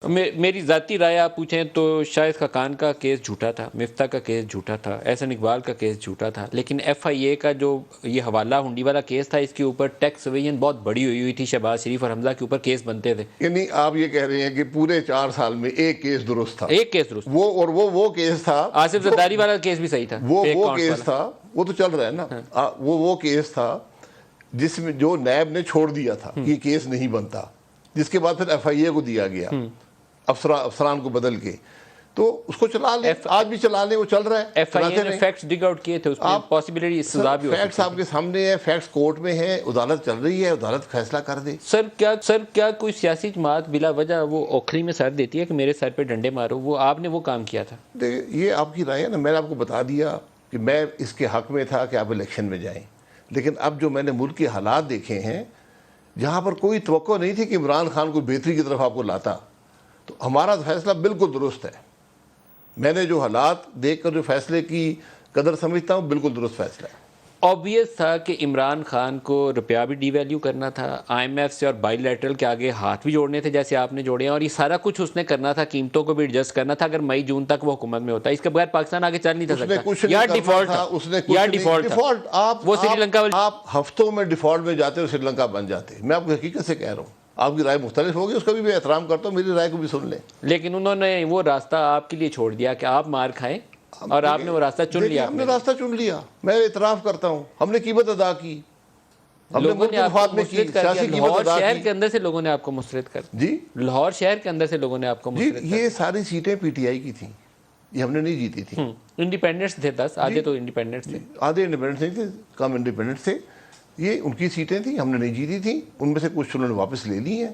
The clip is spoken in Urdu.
میری ذاتی رائے آپ پوچھیں تو شاہد خاقان کا کیس جھوٹا تھا، مفتاح کا کیس جھوٹا تھا، احسن اقبال کا کیس جھوٹا تھا، لیکن ایف آئی اے کا جو یہ حوالہ ہنڈی والا کیس تھا اس کے اوپر ٹیکس ایویژن بہت بڑی ہوئی تھی، شہباز شریف اور حمزہ کے اوپر کیس بنتے تھے. یعنی آپ یہ کہہ رہے ہیں کہ پورے 4 سال میں ایک کیس درست تھا، ایک کیس درست، وہ کیس تھا آصف زرداری والا کیس بھی صحیح تھا، وہ کیس تھا، وہ تو چل رہا ہے نا. وہ کیس تھا جس میں جو نیب نے چھوڑ دیا تھا کہ یہ کیس نہیں بنتا، جس کے بعد پھر ایف آئی اے کو دیا گیا افسران کو بدل کے. تو اس کو چلا لیں، آج بھی چلا لیں، وہ چل رہا ہے. ایف آئی اے نے فیکٹس ڈگ آؤٹ کیے تھے، اس میں پاسبلٹی سزا بھی ہو سکتی ہے. فیکٹس آپ کے سامنے ہیں، فیکٹس کورٹ میں ہیں، عدالت چل رہی ہے، عدالت فیصلہ کر دے. سر کیا کوئی سیاسی جماعت بلا وجہ وہ اوکھری میں سر دیتی ہے کہ میرے سر پہ ڈنڈے مارو؟ وہ آپ نے وہ کام کیا تھا. یہ آپ کی رائے ہے نا، میں نے آپ کو بتا دیا کہ میں اس کے حق میں تھا کہ آپ الیکشن میں جائیں، لیکن اب جو میں نے ملک کے حالات دیکھے ہیں جہاں پر کوئی توقع نہیں تھی کہ عمران خان کو بہتری کی طرف آپ کو لاتا، تو ہمارا فیصلہ بالکل درست ہے. میں نے جو حالات دیکھ کر جو فیصلے کی قدر سمجھتا ہوں بالکل درست فیصلہ ہے. آبویس تھا کہ عمران خان کو روپیہ بھی ڈی ویلیو کرنا تھا، آئی ایم ایف سے اور بائی لیٹرل کے آگے ہاتھ بھی جوڑنے تھے جیسے آپ نے جوڑے ہیں، اور یہ سارا کچھ اس نے کرنا تھا، قیمتوں کو بھی ایڈجسٹ کرنا تھا اگر مئی جون تک وہ حکومت میں ہوتا. اس کے بغیر پاکستان آگے چل نہیں تھا سکتا. یا ڈیفالٹ وہ سری لنکا آپ ہفتوں میں ڈیفالٹ میں جاتے ہو، سری لنکا بن جاتے. میں آپ کو حقیقت سے کہہ رہا ہوں، آپ کی رائے مختلف ہوگی، اس کا بھی میں احترام کرتا ہوں، میری رائے کو بھی سن لیں. لیکن انہوں نے وہ راستہ آپ کے لیے چھوڑ دیا کہ آپ مار کھائیں، اور آپ نے وہ راستہ چن لیا. ہم نے راستہ چن لیا، میں اعتراف کرتا ہوں، ہم نے قیمت ادا کی، ہم نے ملک مفاد میں کی، سیاسی قیمت ادا کی. شہر کے اندر سے لوگوں نے آپ کو مسرت کر جی، لاہور شہر کے اندر سے لوگوں نے آپ کو مسرت جی. یہ ساری سیٹیں پی ٹی آئی کی تھیں، یہ ہم نے نہیں جیتی تھیں. انڈیپینڈنٹس تھے 10، آدھے تو انڈیپینڈنٹس تھے، آدھے انڈیپینڈنٹ نہیں تھے، کم انڈیپینڈنٹ تھے. یہ ان کی سیٹیں تھیں، ہم نے نہیں جیتی تھیں. ان میں سے کچھ انہوں نے واپس لے لی ہیں.